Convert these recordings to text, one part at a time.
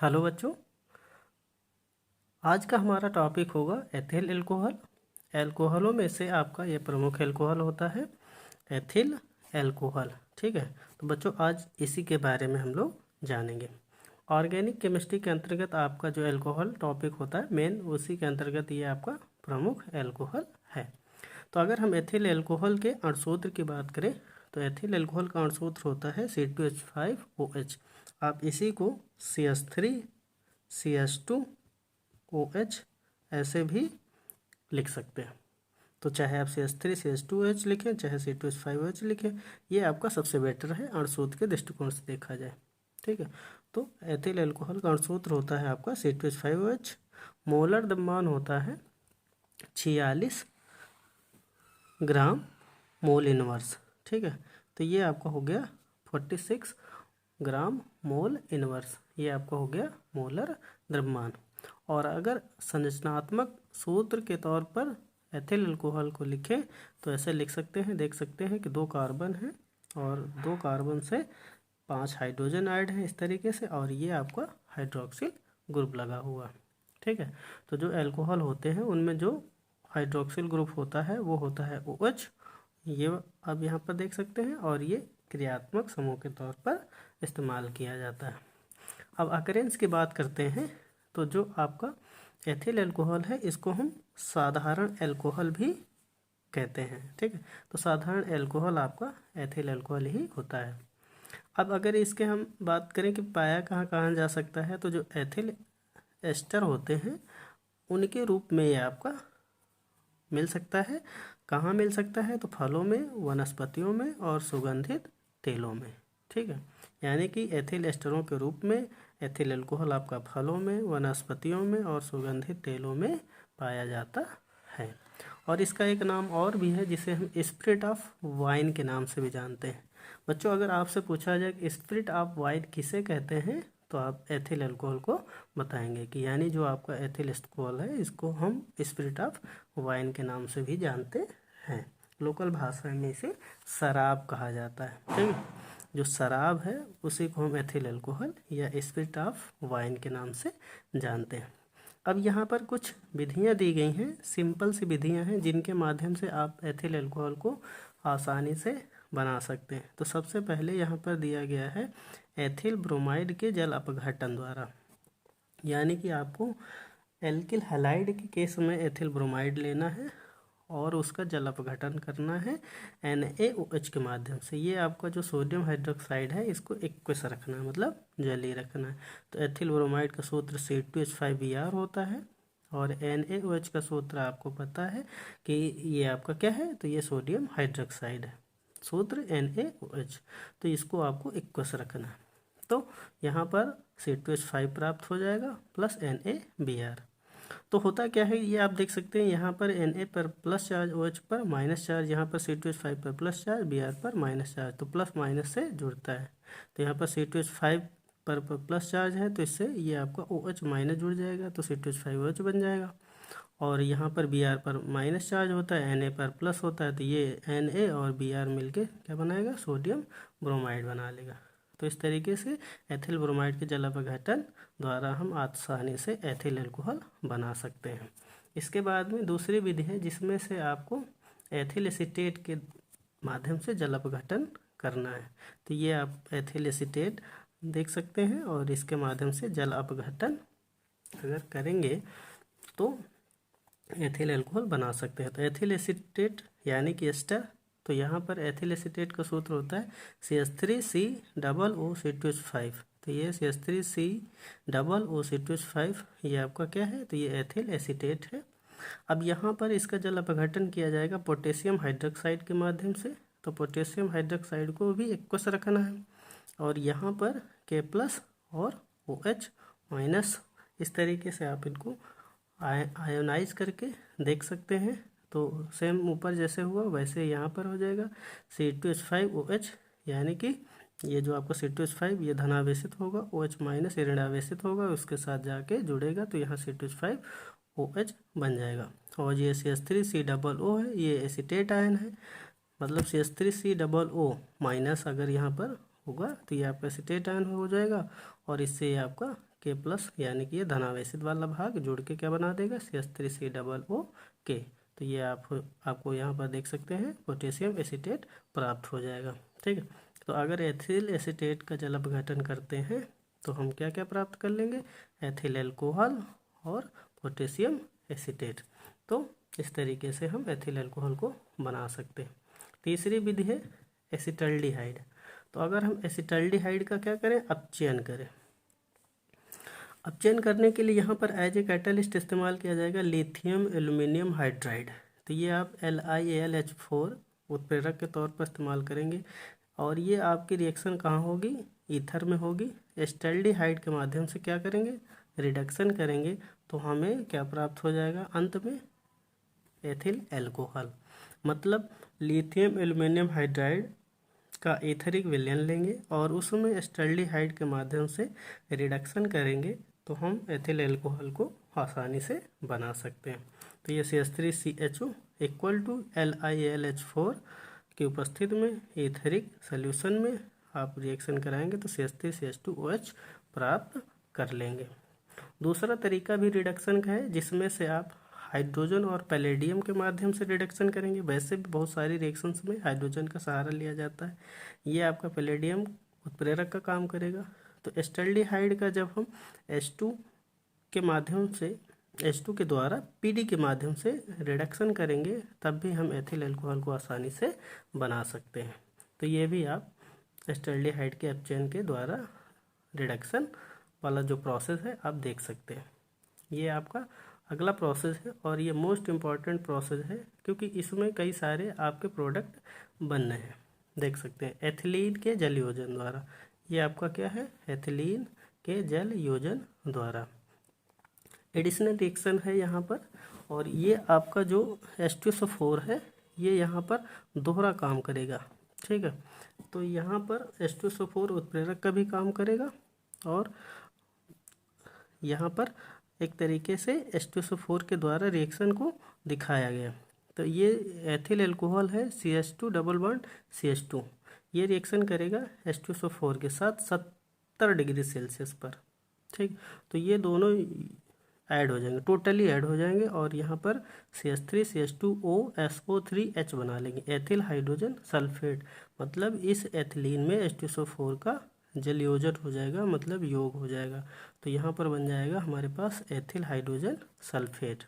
Hello बच्चों, आज का हमारा टॉपिक होगा एथिल एल्कोहल। एल्कोहलों में से आपका ये प्रमुख एल्कोहल होता है एथिल एल्कोहल। ठीक है, तो बच्चों आज इसी के बारे में हम लोग जानेंगे। ऑर्गेनिक केमिस्ट्री के अंतर्गत आपका जो एल्कोहल टॉपिक होता है मेन, उसी के अंतर्गत ये आपका प्रमुख एल्कोहल है। तो अगर हम एथिल एल्कोहल के अणुसूत्र की बात करें तो एथिल एल्कोहल का अणुसूत्र होता है C2H5OH। आप इसी को CH3CH2OH ऐसे भी लिख सकते हैं। तो चाहे आप CH3CH2OH लिखें, चाहे C2H5OH लिखें, ये आपका सबसे बेटर है अणुसूत्र के दृष्टिकोण से देखा जाए। ठीक है, तो एथिल एल्कोहल का अणुसूत्र होता है आपका C2H5OH। मोलर द्रव्यमान होता है 46 ग्राम मोल इनवर्स। ठीक है, तो ये आपका हो गया 46 ग्राम मोल इनवर्स, ये आपका हो गया मोलर द्रव्यमान। और अगर संरचनात्मक सूत्र के तौर पर एथिल अल्कोहल को लिखें तो ऐसे लिख सकते हैं, देख सकते हैं कि 2 कार्बन हैं और 2 कार्बन से 5 हाइड्रोजन ऐड है इस तरीके से, और ये आपका हाइड्रोक्सिल ग्रुप लगा हुआ। ठीक है, तो जो एल्कोहल होते हैं उनमें जो हाइड्रोक्सिल ग्रुप होता है वो होता है OH, ये अब यहाँ पर देख सकते हैं, और ये क्रियात्मक समूह के तौर पर इस्तेमाल किया जाता है। अब अकरेंस की बात करते हैं तो जो आपका एथिल एल्कोहल है इसको हम साधारण एल्कोहल भी कहते हैं। ठीक है, तो साधारण एल्कोहल आपका एथिल एल्कोहल ही होता है। अब अगर इसके हम बात करें कि पाया कहाँ कहाँ जा सकता है, तो जो एथिल एस्टर होते हैं उनके रूप में ये आपका मिल सकता है। कहाँ मिल सकता है, तो फलों में, वनस्पतियों में और सुगंधित तेलों में। ठीक है, यानी कि एथिल एस्टरों के रूप में एथिल अल्कोहल आपका फलों में, वनस्पतियों में और सुगंधित तेलों में पाया जाता है। और इसका एक नाम और भी है जिसे हम स्पिरिट ऑफ वाइन के नाम से भी जानते हैं। बच्चों, अगर आपसे पूछा जाए कि स्पिरिट ऑफ वाइन किसे कहते हैं तो आप एथिल अल्कोहल को बताएंगे कि यानी जो आपका एथिल अल्कोहल है इसको हम स्पिरिट ऑफ वाइन के नाम से भी जानते हैं। लोकल भाषा में इसे शराब कहा जाता है। ठीक है, जो शराब है उसी को हम एथिल अल्कोहल या स्पिरिट ऑफ वाइन के नाम से जानते हैं। अब यहाँ पर कुछ विधियाँ दी गई हैं, सिंपल सी विधियाँ हैं जिनके माध्यम से आप एथिल अल्कोहल को आसानी से बना सकते हैं। तो सबसे पहले यहाँ पर दिया गया है एथिल ब्रोमाइड के जल अपघटन द्वारा, यानी कि आपको एल्किल हैलाइड के केस में एथिल ब्रोमाइड लेना है और उसका जल अपघटन करना है NaOH के माध्यम से। ये आपका जो सोडियम हाइड्रोक्साइड है इसको एक्वस रखना है, मतलब जल ही रखना है। तो एथिल ब्रोमाइड का सूत्र C2H5Br होता है और NaOH का सूत्र आपको पता है कि ये आपका क्या है, तो ये सोडियम हाइड्रोक्साइड है, सूत्र NaOH। तो इसको आपको एक्वस रखना है। तो यहाँ पर C2H5 प्राप्त हो जाएगा प्लस NaBr। तो होता क्या है ये आप देख सकते हैं, यहाँ पर Na पर प्लस चार्ज, OH पर माइनस चार्ज, यहाँ पर C2H5 पर प्लस चार्ज, Br पर माइनस चार्ज, तो प्लस माइनस से जुड़ता है। तो यहाँ पर C2H5 पर प्लस चार्ज है तो इससे ये आपका OH माइनस जुड़ जाएगा तो C2H5OH बन जाएगा। और यहाँ पर Br पर माइनस चार्ज होता है, Na पर प्लस होता है, तो ये Na और Br मिलके क्या बनाएगा, सोडियम ब्रोमाइड बना लेगा। तो इस तरीके से एथिल ब्रोमाइड के जल अपघटन द्वारा हम आसानी से एथिल अल्कोहल बना सकते हैं। इसके बाद में दूसरी विधि है जिसमें से आपको एथिल एसीटेट के माध्यम से जल अपघटन करना है। तो ये आप एथिल एसीटेट देख सकते हैं और इसके माध्यम से जल अपघटन अगर करेंगे तो एथिल अल्कोहल बना सकते हैं। तो एथिल एसीटेट यानी कि एस्टर, तो यहाँ पर एथिल एसीटेट का सूत्र होता है CH3COOC2H5। तो ये CH3COOC2H5 ये आपका क्या है, तो ये एथिल एसीटेट है। अब यहाँ पर इसका जल अपघटन किया जाएगा पोटेशियम हाइड्रोक्साइड के माध्यम से। तो पोटेशियम हाइड्रोक्साइड को भी एक्वस रखना है और यहाँ पर K+ और OH माइनस, इस तरीके से आप इनको आयोनाइज करके देख सकते हैं। तो सेम ऊपर जैसे हुआ वैसे यहाँ पर हो जाएगा C2H5OH, यानी कि ये जो आपका C2H5 ये धनावेशित होगा, OH माइनस ये ऋणावेशित होगा, उसके साथ जाके जुड़ेगा तो यहाँ C2H5OH बन जाएगा। और ये CH3COO है, ये एसीटेट आयन है, मतलब CH3COO माइनस अगर यहाँ पर होगा तो ये आपका एसीटेट आयन हो जाएगा और इससे ये आपका प्लस, यानी कि ये धनावेशित वाला भाग जुड़ के क्या बना देगा, CH3COO। तो ये आपको यहाँ पर देख सकते हैं पोटेशियम एसीटेट प्राप्त हो जाएगा। ठीक है, तो अगर एथिल एसीटेट का जल अपघटन करते हैं तो हम क्या क्या प्राप्त कर लेंगे, एथिल अल्कोहल और पोटेशियम एसीटेट। तो इस तरीके से हम एथिल अल्कोहल को बना सकते हैं। तीसरी विधि है एसिटल्डिहाइड। तो अगर हम एसिटल्डिहाइड का क्या करें, अपचयन करें। अपचयन करने के लिए यहाँ पर एज ए कैटलिस्ट इस्तेमाल किया जाएगा लिथियम एल्यूमिनियम हाइड्राइड। तो ये आप LiAlH4 उत्प्रेरक के तौर पर इस्तेमाल करेंगे और ये आपकी रिएक्शन कहाँ होगी, ईथर में होगी। एसिटल्डिहाइड के माध्यम से क्या करेंगे, रिडक्शन करेंगे तो हमें क्या प्राप्त हो जाएगा, अंत में एथिल अल्कोहल। मतलब लिथियम एल्यूमिनियम हाइड्राइड का एथरिक विलयन लेंगे और उसमें एसिटल्डिहाइड के माध्यम से रिडक्शन करेंगे तो हम एथिल अल्कोहल को आसानी से बना सकते हैं। तो ये CH3CHO इक्वल टू LiAlH4 की उपस्थिति में एथरिक सोल्यूशन में आप रिएक्शन कराएंगे तो CH3CH2OH प्राप्त कर लेंगे। दूसरा तरीका भी रिडक्शन का है जिसमें से आप हाइड्रोजन और पैलेडियम के माध्यम से रिडक्शन करेंगे। वैसे भी बहुत सारी रिएक्शंस में हाइड्रोजन का सहारा लिया जाता है, ये आपका पैलेडियम उत्प्रेरक का काम करेगा। तो एसिटल्डिहाइड का जब हम H2 के माध्यम से, H2 के द्वारा PD के माध्यम से रिडक्शन करेंगे तब भी हम एथिल अल्कोहल को आसानी से बना सकते हैं। तो ये भी आप एसिटल्डिहाइड के अपचयन के द्वारा रिडक्शन वाला जो प्रोसेस है आप देख सकते हैं। ये आपका अगला प्रोसेस है और ये मोस्ट इम्पॉर्टेंट प्रोसेस है क्योंकि इसमें कई सारे आपके प्रोडक्ट बनने हैं। देख सकते हैं एथिलीन के जल योजन द्वारा, ये आपका क्या है, एथिलीन के जल योजन द्वारा एडिशनल रिएक्शन है यहाँ पर। और ये आपका जो H2SO4 है ये यहाँ पर दोहरा काम करेगा। ठीक है, तो यहाँ पर H2SO4 उत्प्रेरक का भी काम करेगा और यहाँ पर एक तरीके से H2SO4 के द्वारा रिएक्शन को दिखाया गया। तो ये एथिल अल्कोहल है CH2 डबल बॉन्ड CH2, ये रिएक्शन करेगा H2SO4 के साथ 70 डिग्री सेल्सियस पर। ठीक, तो ये दोनों ऐड हो जाएंगे, टोटली ऐड हो जाएंगे और यहाँ पर CH3CH2OSO3H बना लेंगे, एथिल हाइड्रोजन सल्फेट। मतलब इस एथिलीन में H2SO4 का जल योजन हो जाएगा, मतलब योग हो जाएगा। तो यहाँ पर बन जाएगा हमारे पास एथिल हाइड्रोजन सल्फेट।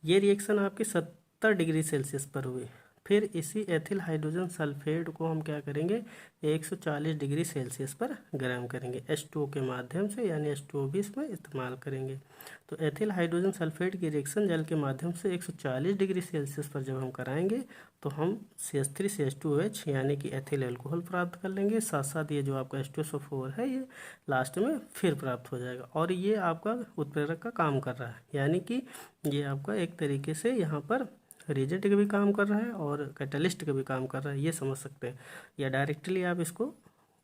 ये रिएक्शन आपकी 70 डिग्री सेल्सियस पर हुई। फिर इसी एथिल हाइड्रोजन सल्फेट को हम क्या करेंगे, 140 डिग्री सेल्सियस पर गर्म करेंगे H2O के माध्यम से, यानी H2O भी इसमें इस्तेमाल करेंगे। तो एथिल हाइड्रोजन सल्फेट की रिएक्शन जल के माध्यम से 140 डिग्री सेल्सियस पर जब हम कराएंगे तो हम CH3CH2OH यानी कि एथिल अल्कोहल प्राप्त कर लेंगे। साथ साथ ये जो आपका H2SO4 है ये लास्ट में फिर प्राप्त हो जाएगा और ये आपका उत्प्रेरक का काम कर रहा है, यानी कि ये आपका एक तरीके से यहाँ पर रिएजेंट का भी काम कर रहा है और कैटलिस्ट का भी काम कर रहा है, ये समझ सकते हैं। या डायरेक्टली आप इसको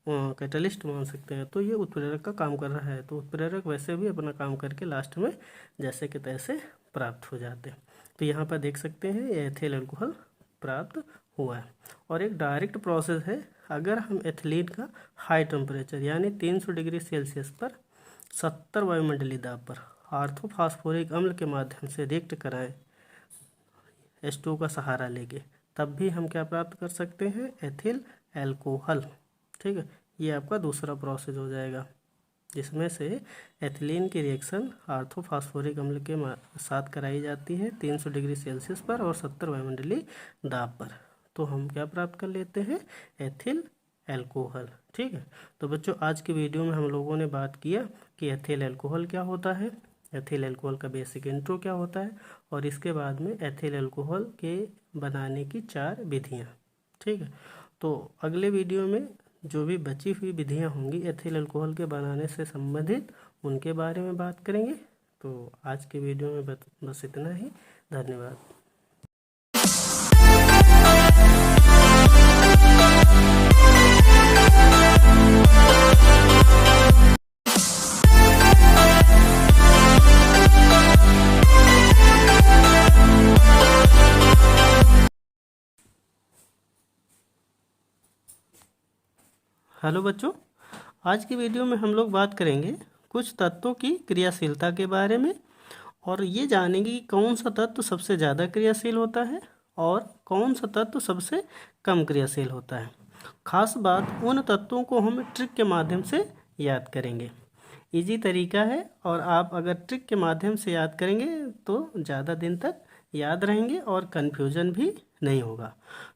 कैटलिस्ट मान सकते हैं। तो ये उत्प्रेरक का काम कर रहा है, तो उत्प्रेरक वैसे भी अपना काम करके लास्ट में जैसे के तैसे प्राप्त हो जाते हैं। तो यहाँ पर देख सकते हैं ये एथिल अल्कोहल प्राप्त हुआ है। और एक डायरेक्ट प्रोसेस है, अगर हम एथिलीन का हाई टेम्परेचर यानी 300 डिग्री सेल्सियस पर 70 वायुमंडलीय दाब पर ऑर्थोफॉस्फोरिक अम्ल के माध्यम से रिएक्ट कराएं H2O का सहारा लेके, तब भी हम क्या प्राप्त कर सकते हैं, एथिल अल्कोहल। ठीक है, ये आपका दूसरा प्रोसेस हो जाएगा जिसमें से एथिलीन की रिएक्शन ऑर्थोफॉस्फोरिक अम्ल के साथ कराई जाती है 300 डिग्री सेल्सियस पर और 70 वायुमंडलीय दाब पर। तो हम क्या प्राप्त कर लेते हैं, एथिल अल्कोहल। ठीक है, तो बच्चों आज की वीडियो में हम लोगों ने बात किया कि एथिल अल्कोहल क्या होता है, एथिल अल्कोहल का बेसिक इंट्रो क्या होता है और इसके बाद में एथिल अल्कोहल के बनाने की 4 विधियाँ। ठीक है, तो अगले वीडियो में जो भी बची हुई विधियाँ होंगी एथिल अल्कोहल के बनाने से संबंधित उनके बारे में बात करेंगे। तो आज के वीडियो में बस इतना ही। धन्यवाद। हेलो बच्चों, आज की वीडियो में हम लोग बात करेंगे कुछ तत्वों की क्रियाशीलता के बारे में, और ये जानेंगे कि कौन सा तत्व सबसे ज़्यादा क्रियाशील होता है और कौन सा तत्व सबसे कम क्रियाशील होता है। खास बात, उन तत्वों को हम ट्रिक के माध्यम से याद करेंगे। इजी तरीका है, और आप अगर ट्रिक के माध्यम से याद करेंगे तो ज़्यादा दिन तक याद रहेंगे और कन्फ्यूजन भी नहीं होगा।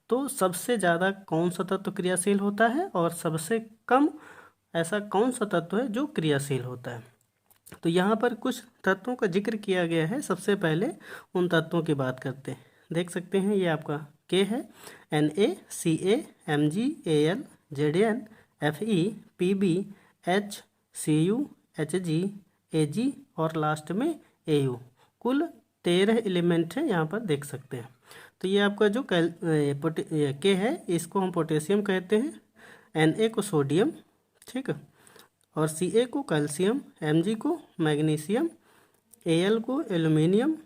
तो सबसे ज़्यादा कौन सा तत्व क्रियाशील होता है और सबसे कम ऐसा कौन सा तत्व है जो क्रियाशील होता है। तो यहाँ पर कुछ तत्वों का जिक्र किया गया है। सबसे पहले उन तत्वों की बात करते हैं। देख सकते हैं ये आपका के है, Na, Ca, Mg, Al, Zn, Fe, Pb, H, Cu, Hg, Ag और लास्ट में Au। कुल 13 एलिमेंट हैं, यहाँ पर देख सकते हैं। तो ये आपका जो के है, इसको हम पोटेशियम कहते हैं, Na को सोडियम, ठीक है, और Ca को कैल्शियम, Mg को मैग्नीशियम, Al को एल्युमिनियम,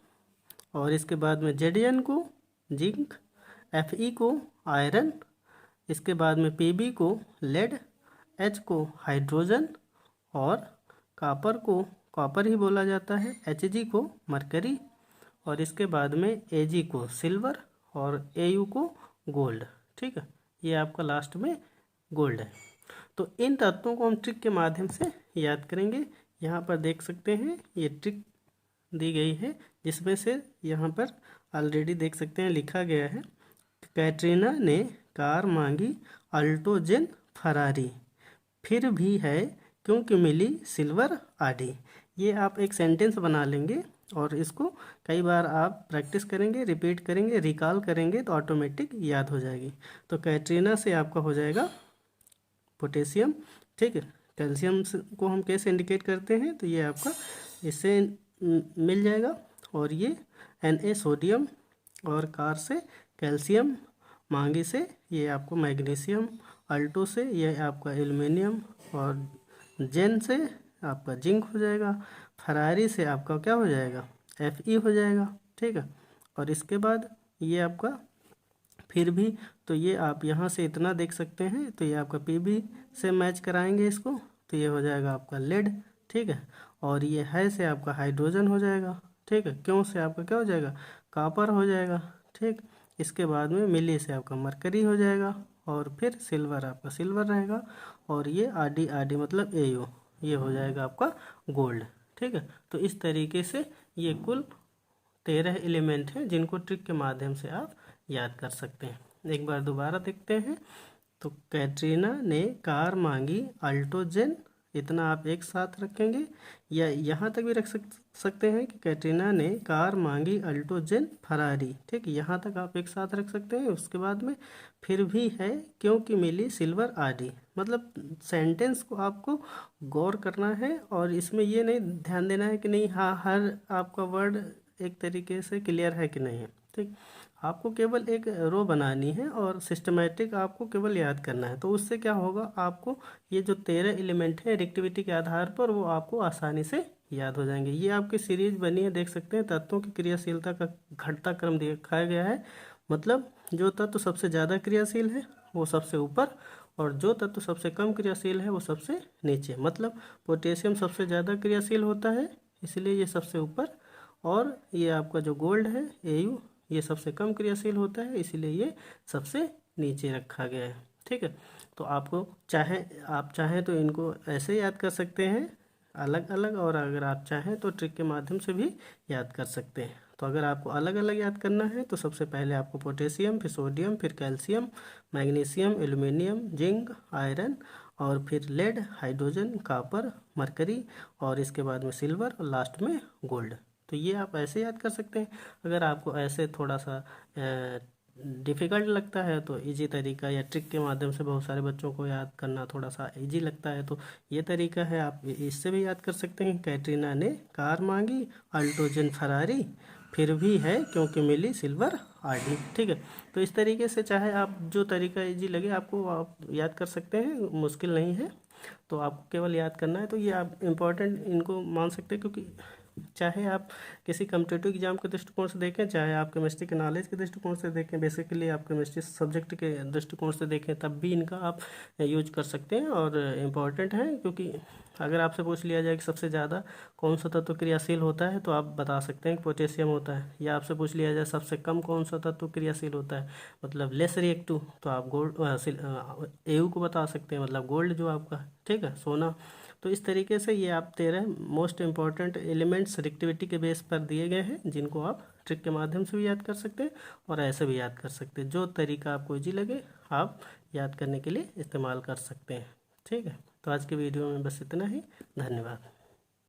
और इसके बाद में Zn को जिंक, Fe को आयरन, इसके बाद में Pb को लेड, H को हाइड्रोजन, और कॉपर को कॉपर ही बोला जाता है, Hg को मरकरी, और इसके बाद में Ag को सिल्वर और Au को गोल्ड। ठीक है, ये आपका लास्ट में गोल्ड है। तो इन तत्वों को हम ट्रिक के माध्यम से याद करेंगे। यहाँ पर देख सकते हैं ये ट्रिक दी गई है, जिसमें से यहाँ पर ऑलरेडी देख सकते हैं लिखा गया है, कैटरीना ने कार मांगी अल्टो जेन फरारी, फिर भी है क्योंकि मिली सिल्वर आडी। ये आप एक सेंटेंस बना लेंगे और इसको कई बार आप प्रैक्टिस करेंगे, रिपीट करेंगे, रिकॉल करेंगे तो ऑटोमेटिक याद हो जाएगी। तो कैटरीना से आपका हो जाएगा पोटेशियम, ठीक है। कैल्शियम को हम कैसे इंडिकेट करते हैं, तो ये आपका इससे मिल जाएगा, और ये Na सोडियम, और कार से कैल्शियम, मांगी से ये आपको मैग्नीशियम, अल्टो से ये आपका एल्युमिनियम, और जेन से आपका जिंक हो जाएगा, फरारी से आपका क्या हो जाएगा, Fe हो जाएगा, ठीक है। और इसके बाद ये आपका फिर भी, तो ये आप यहाँ से इतना देख सकते हैं, तो ये आपका Pb से मैच कराएंगे इसको, तो ये हो जाएगा आपका लेड, ठीक है। और ये है से आपका हाइड्रोजन हो जाएगा, ठीक है। क्यों से आपका क्या हो जाएगा, कॉपर हो जाएगा, ठीक। इसके बाद में मिली से आपका मरकरी हो जाएगा, और फिर सिल्वर आपका सिल्वर रहेगा, और ये आडी आडी मतलब Au, ये हो जाएगा आपका गोल्ड, ठीक है। तो इस तरीके से ये कुल 13 एलिमेंट हैं जिनको ट्रिक के माध्यम से आप याद कर सकते हैं। एक बार दोबारा देखते हैं। तो कैटरीना ने कार मांगी अल्टो जेन, इतना आप एक साथ रखेंगे, या यहाँ तक भी रख सकते हैं कि कैटरीना ने कार मांगी अल्टो जेन फरारी, ठीक, यहाँ तक आप एक साथ रख सकते हैं। उसके बाद में फिर भी है क्योंकि मिली सिल्वर आडी, मतलब सेंटेंस को आपको गौर करना है, और इसमें ये नहीं ध्यान देना है कि नहीं हाँ हर आपका वर्ड एक तरीके से क्लियर है कि नहीं है, ठीक। आपको केवल एक रो बनानी है और सिस्टमेटिक आपको केवल याद करना है। तो उससे क्या होगा, आपको ये जो 13 एलिमेंट है रिएक्टिविटी के आधार पर वो आपको आसानी से याद हो जाएंगे। ये आपकी सीरीज बनी है, देख सकते हैं तत्वों की क्रियाशीलता का घटता क्रम दिखाया गया है। मतलब जो तत्व सबसे ज़्यादा क्रियाशील है वो सबसे ऊपर, और जो तत्व सबसे कम क्रियाशील है वो सबसे नीचे। मतलब पोटेशियम सबसे ज़्यादा क्रियाशील होता है, इसलिए ये सबसे ऊपर, और ये आपका जो गोल्ड है Au, ये सबसे कम क्रियाशील होता है, इसीलिए ये सबसे नीचे रखा गया है, ठीक है। तो आपको आप चाहें तो इनको ऐसे याद कर सकते हैं अलग अलग, और अगर आप चाहें तो ट्रिक के माध्यम से भी याद कर सकते हैं। तो अगर आपको अलग अलग याद करना है तो सबसे पहले आपको पोटेशियम, फिर सोडियम, फिर calcium, magnesium, aluminium, zinc, iron, और फिर लेड, हाइड्रोजन, कॉपर, मरकरी, और इसके बाद में सिल्वर, और लास्ट में गोल्ड। तो ये आप ऐसे याद कर सकते हैं। अगर आपको ऐसे थोड़ा सा डिफ़िकल्ट लगता है तो इजी तरीका या ट्रिक के माध्यम से बहुत सारे बच्चों को याद करना थोड़ा सा इजी लगता है, तो ये तरीका है, आप इससे भी याद कर सकते हैं। कैटरीना ने कार मांगी अल्टो जेन फरारी, फिर भी है क्योंकि मिली सिल्वर आडी, ठीक है। तो इस तरीके से चाहे आप जो तरीका इजी लगे आपको आप याद कर सकते हैं, मुश्किल नहीं है। तो आपको केवल याद करना है। तो ये आप इम्पोर्टेंट इनको मान सकते हैं, क्योंकि चाहे आप किसी कम्पिटेटिव एग्जाम के दृष्टिकोण से देखें, चाहे आप केमिस्ट्री के नॉलेज के दृष्टिकोण से देखें, बेसिकली आप केमिस्ट्री सब्जेक्ट के दृष्टिकोण से देखें, तब भी इनका आप यूज कर सकते हैं और इम्पॉर्टेंट है। क्योंकि अगर आपसे पूछ लिया जाए कि सबसे ज़्यादा कौन सा तत्व क्रियाशील होता है, तो आप बता सकते हैं कि पोटेशियम होता है। या आपसे पूछ लिया जाए सबसे कम कौन सा तत्व क्रियाशील होता है, मतलब लेस रिएक्टिव, तो आप गोल्ड एयू को बता सकते हैं, मतलब गोल्ड जो आपका, ठीक है, सोना। तो इस तरीके से ये आप 13 मोस्ट इंपॉर्टेंट एलिमेंट्स रिएक्टिविटी के बेस पर दिए गए हैं, जिनको आप ट्रिक के माध्यम से भी याद कर सकते हैं और ऐसे भी याद कर सकते हैं। जो तरीका आपको इजी लगे आप याद करने के लिए इस्तेमाल कर सकते हैं। ठीक है, तो आज के वीडियो में बस इतना ही। धन्यवाद।